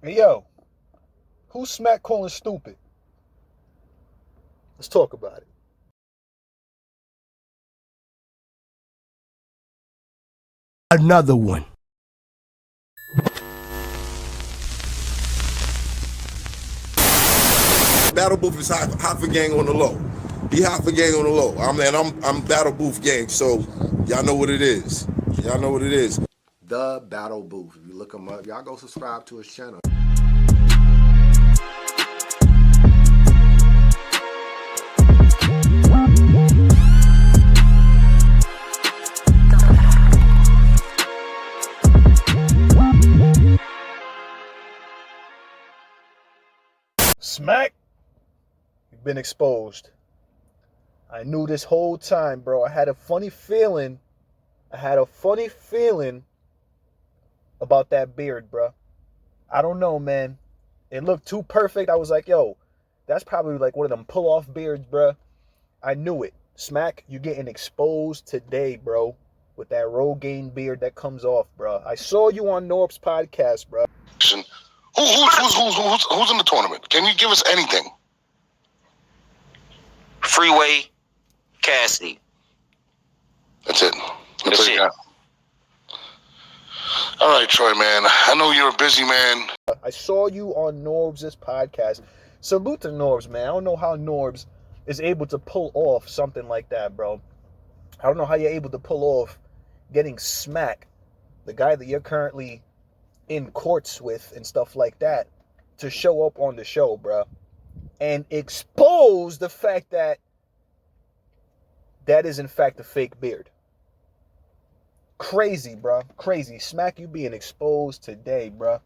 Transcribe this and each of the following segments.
Hey, yo, who's Smack calling stupid? Let's talk about it. Another one. Battle Booth is half a gang on the low. He half a gang on the low. I'm Battle Booth gang, so y'all know what it is. Y'all know what it is. The Battle Booth. If you look him up, y'all go subscribe to his channel. Smack, you've been exposed. I knew this whole time, bro. I had a funny feeling about that beard, bro. I don't know, man. It looked too perfect. I was like, yo, that's probably like one of them pull-off beards, bro. I knew it. Smack, you getting exposed today, bro, with that Rogaine beard that comes off, bro. I saw you on Norb's podcast, bro. Who's in the tournament? Can you give us anything? Freeway, Cassidy. That's it. That's it. All right, Troy, man. I know you're a busy man. I saw you on Norbs' podcast. Salute to Norbs, man. I don't know how Norbs is able to pull off something like that, bro. I don't know how you're able to pull off getting Smack, the guy that you're currently in courts with and stuff like that, to show up on the show, bro, and expose the fact that that is in fact a fake beard. Crazy, bro. Crazy. Smack, you being exposed today, bro.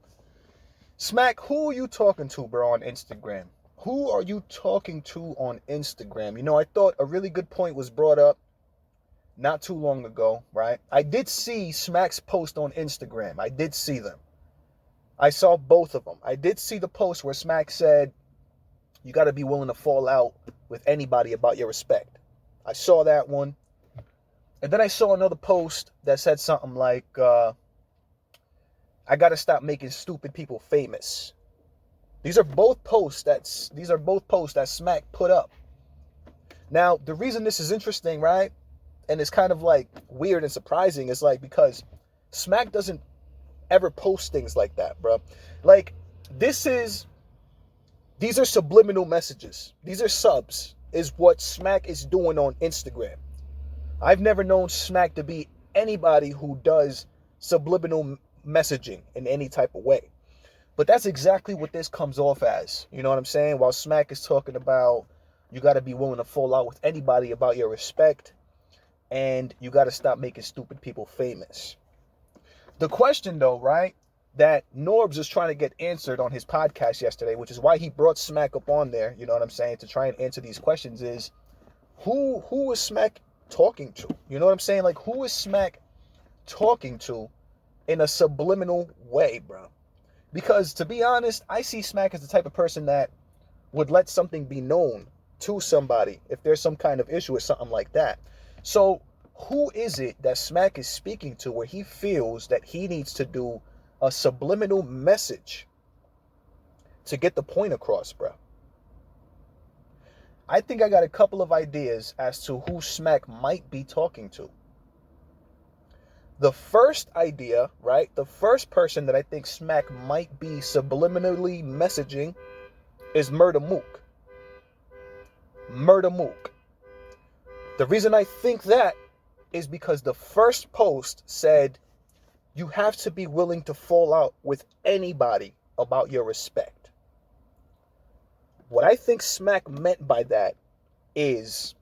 Smack, who are you talking to, bro, on Instagram? Who are you talking to on Instagram? You know, I thought a really good point was brought up not too long ago, right? I did see Smack's post on Instagram. I did see them. I saw both of them. I did see the post where Smack said, you got to be willing to fall out with anybody about your respect. I saw that one. And then I saw another post that said something like, I got to stop making stupid people famous. These are both posts that Smack put up. Now, the reason this is interesting, right? And it's kind of like weird and surprising is like because Smack doesn't ever post things like that, bro. Like these are subliminal messages. These are subs is what Smack is doing on Instagram. I've never known Smack to be anybody who does subliminal messaging in any type of way. But that's exactly what this comes off as. You know what I'm saying? While Smack is talking about you got to be willing to fall out with anybody about your respect and you got to stop making stupid people famous. The question, though, right, that Norbs is trying to get answered on his podcast yesterday, which is why he brought Smack up on there, you know what I'm saying, to try and answer these questions is, who is Smack talking to? You know what I'm saying? Like, who is Smack talking to in a subliminal way, bro? Because, to be honest, I see Smack as the type of person that would let something be known to somebody if there's some kind of issue or something like that. So, who is it that Smack is speaking to where he feels that he needs to do a subliminal message to get the point across, bro? I think I got a couple of ideas as to who Smack might be talking to. The first idea, right, the first person that I think Smack might be subliminally messaging is Murda Mook. Murda Mook. The reason I think that is because the first post said you have to be willing to fall out with anybody about your respect. What I think Smack meant by that is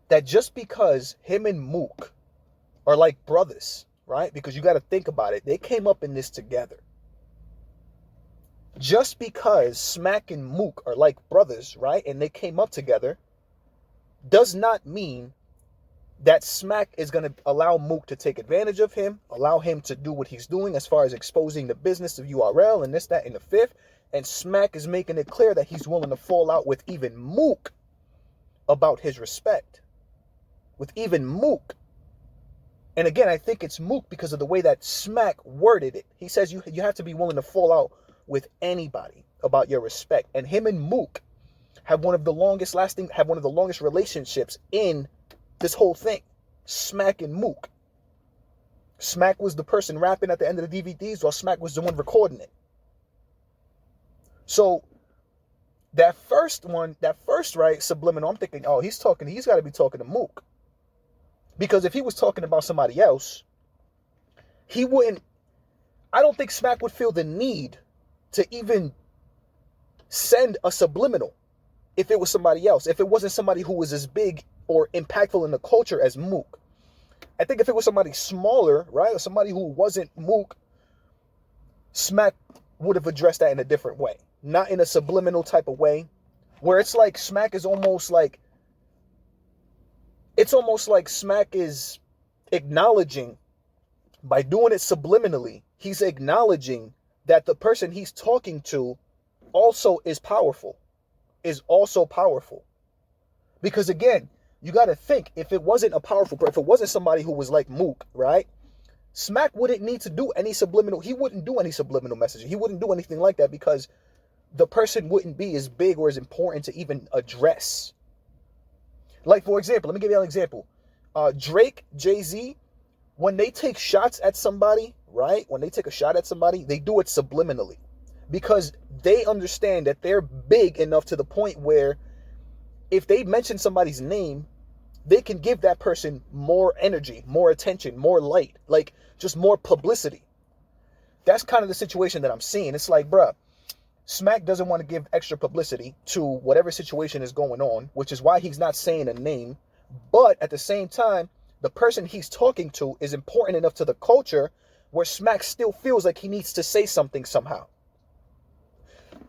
that just because him and Mook are like brothers, right? Because you got to think about it. They came up in this together. Just because Smack and Mook are like brothers, right? And they came up together does not mean that Smack is going to allow Mook to take advantage of him, allow him to do what he's doing as far as exposing the business of URL and this, that, and the fifth. And Smack is making it clear that he's willing to fall out with even Mook about his respect. With even Mook. And again, I think it's Mook because of the way that Smack worded it. He says you have to be willing to fall out with anybody about your respect. And him and Mook have one of the longest relationships in this whole thing. Smack and Mook. Smack was the person rapping at the end of the DVDs while Smack was the one recording it. So that first right, Subliminal, I'm thinking, oh, he's got to be talking to Mook. Because if he was talking about somebody else, I don't think Smack would feel the need to even send a subliminal if it was somebody else, if it wasn't somebody who was as big or impactful in the culture as Mook. I think if it was somebody smaller, right, or somebody who wasn't Mook, Smack would have addressed that in a different way. Not in a subliminal type of way, where it's like Smack is almost like, Smack is acknowledging, by doing it subliminally, he's acknowledging that the person he's talking to also is powerful. Because again, you got to think, if it wasn't somebody who was like Mook, right? Smack wouldn't need to do any subliminal. He wouldn't do any subliminal messaging. He wouldn't do anything like that because the person wouldn't be as big or as important to even address. Like, for example, let me give you an example. Drake, Jay-Z, when they take shots at somebody, right? When they take a shot at somebody, they do it subliminally because they understand that they're big enough to the point where if they mention somebody's name, they can give that person more energy, more attention, more light, like just more publicity. That's kind of the situation that I'm seeing. It's like, bruh, Smack doesn't want to give extra publicity to whatever situation is going on, which is why he's not saying a name. But at the same time, the person he's talking to is important enough to the culture where Smack still feels like he needs to say something somehow.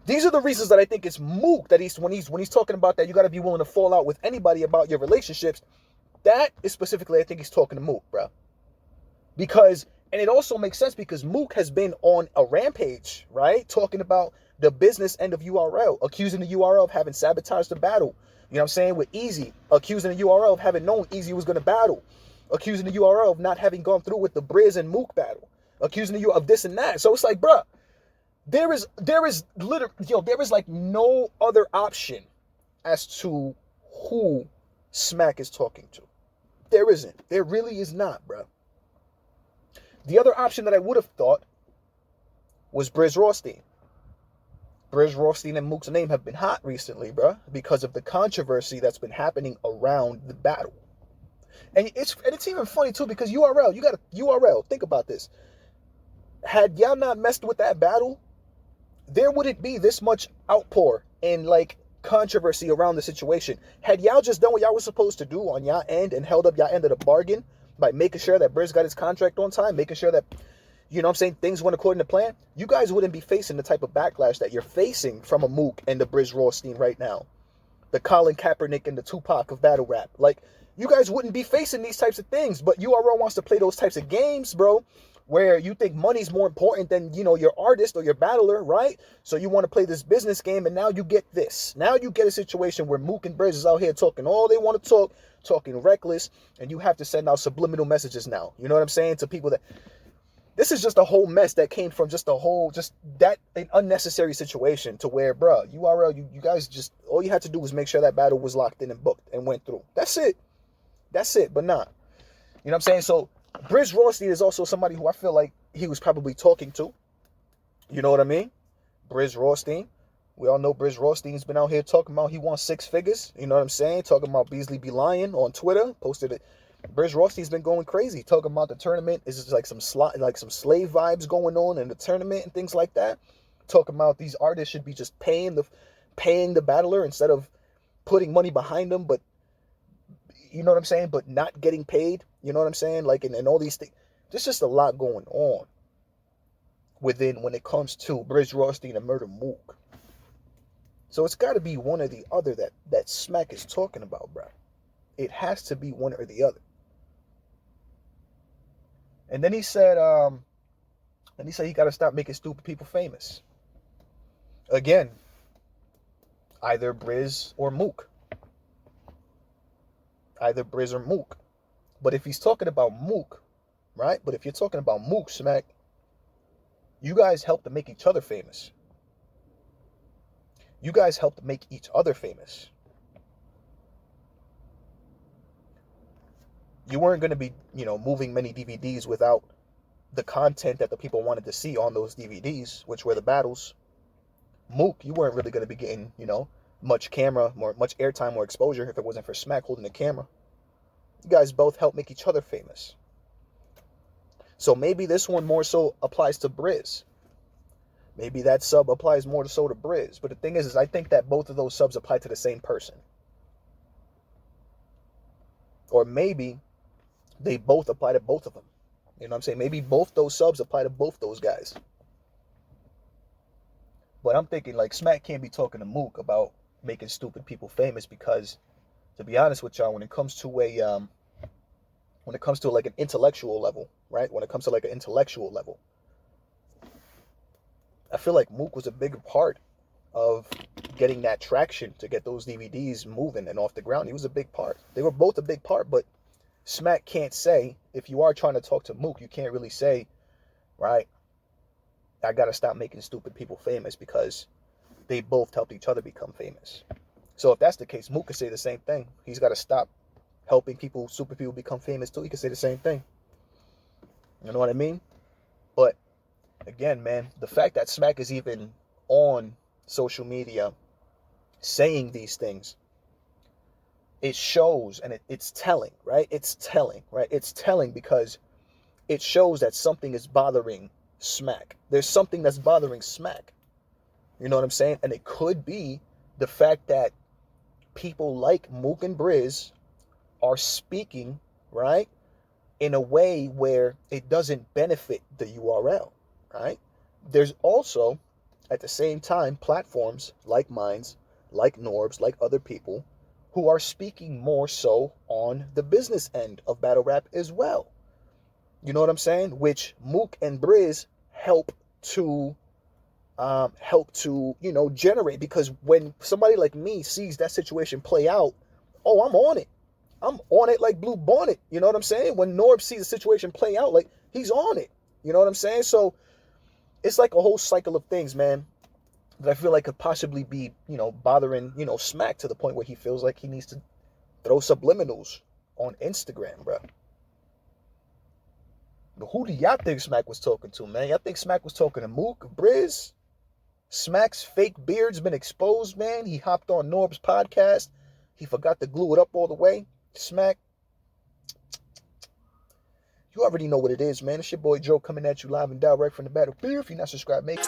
These are the reasons that I think it's Mook that when he's talking about that you got to be willing to fall out with anybody about your relationships. That is specifically, I think he's talking to Mook, bro. Because, and it also makes sense because Mook has been on a rampage, right? Talking about the business end of URL, accusing the URL of having sabotaged the battle. You know what I'm saying? With Easy, accusing the URL of having known Easy was going to battle. Accusing the URL of not having gone through with the Briz and Mook battle. Accusing the URL of this and that. So it's like, bruh, there is like no other option as to who Smack is talking to. There isn't. There really is not, bro. The other option that I would have thought was Briz Rothstein. Briz Rothstein and Mook's name have been hot recently, bro, because of the controversy that's been happening around the battle. And it's even funny too because URL, think about this. Had y'all not messed with that battle, there wouldn't be this much outpour and like controversy around the situation. Had y'all just done what y'all was supposed to do on y'all end and held up y'all end of the bargain by making sure that Briz got his contract on time, making sure that, you know what I'm saying, things went according to plan, you guys wouldn't be facing the type of backlash that you're facing from a Mook and the Briz Rothstein right now. The Colin Kaepernick and the Tupac of battle rap. Like, you guys wouldn't be facing these types of things, but URL wants to play those types of games, bro, where you think money's more important than, you know, your artist or your battler, right? So you want to play this business game, and now you get this. Now you get a situation where Mook and Briz is out here talking all they want to talk, talking reckless, and you have to send out subliminal messages now. You know what I'm saying? To people that... This is just a whole mess that came from just an unnecessary situation to where, bro, URL, you guys just, all you had to do was make sure that battle was locked in and booked and went through. That's it. But nah. You know what I'm saying? So, Briz Rothstein is also somebody who I feel like he was probably talking to. You know what I mean? Briz Rothstein. We all know Briz Rothstein's been out here talking about he wants 6 figures. You know what I'm saying? Talking about Beasley be lying on Twitter. Posted it. Briz Rothstein's been going crazy. Talking about the tournament. Is just like some slave vibes going on in the tournament and things like that. Talking about these artists should be just paying the battler instead of putting money behind them, but you know what I'm saying? But not getting paid. You know what I'm saying? Like, and all these things. There's just a lot going on when it comes to Briz Rothstein and Murder Mook. So it's got to be one or the other that Smack is talking about, bro. It has to be one or the other. And then he said he got to stop making stupid people famous. Again, either Briz or Mook. Either Briz or Mook. But if he's talking about Mook, right? But if you're talking about Mook, Smack, you guys helped to make each other famous. You guys helped to make each other famous. You weren't going to be, moving many DVDs without the content that the people wanted to see on those DVDs, which were the battles. Mook, you weren't really going to be getting, much airtime or exposure if it wasn't for Smack holding the camera. You guys both helped make each other famous. So maybe this one more so applies to Briz. Maybe that sub applies more so to Briz. But the thing is I think that both of those subs apply to the same person. Or maybe they both apply to both of them. You know what I'm saying? Maybe both those subs apply to both those guys. But I'm thinking like Smack can't be talking to Mook about making stupid people famous because, to be honest with y'all, when it comes to like an intellectual level, right? When it comes to like an intellectual level, I feel like Mook was a bigger part of getting that traction to get those DVDs moving and off the ground. He was a big part. They were both a big part, but Smack can't say, if you are trying to talk to Mook, you can't really say, right, I got to stop making stupid people famous because they both helped each other become famous. So if that's the case, Mook could say the same thing. He's got to stop helping stupid people become famous too. He could say the same thing. You know what I mean? But again, man, the fact that Smack is even on social media saying these things, it shows, and it's telling, right? It's telling, right? It's telling because it shows that something is bothering Smack. There's something that's bothering Smack. You know what I'm saying? And it could be the fact that people like Mook and Briz are speaking, right, in a way where it doesn't benefit the URL, right? There's also, at the same time, platforms like Minds, like Norbs, like other people who are speaking more so on the business end of battle rap as well. You know what I'm saying? Which Mook and Briz help to generate, because when somebody like me sees that situation play out, oh, I'm on it. I'm on it like Blue Bonnet. You know what I'm saying? When Norb sees the situation play out, like, he's on it. You know what I'm saying? So it's like a whole cycle of things, man, that I feel like could possibly be, bothering, Smack to the point where he feels like he needs to throw subliminals on Instagram, bro. But who do y'all think Smack was talking to, man? Y'all think Smack was talking to Mook, Briz? Smack's fake beard's been exposed, man. He hopped on Norb's podcast. He forgot to glue it up all the way. Smack, you already know what it is, man. It's your boy Joe coming at you live and direct from the Battlerap. If you're not subscribed, make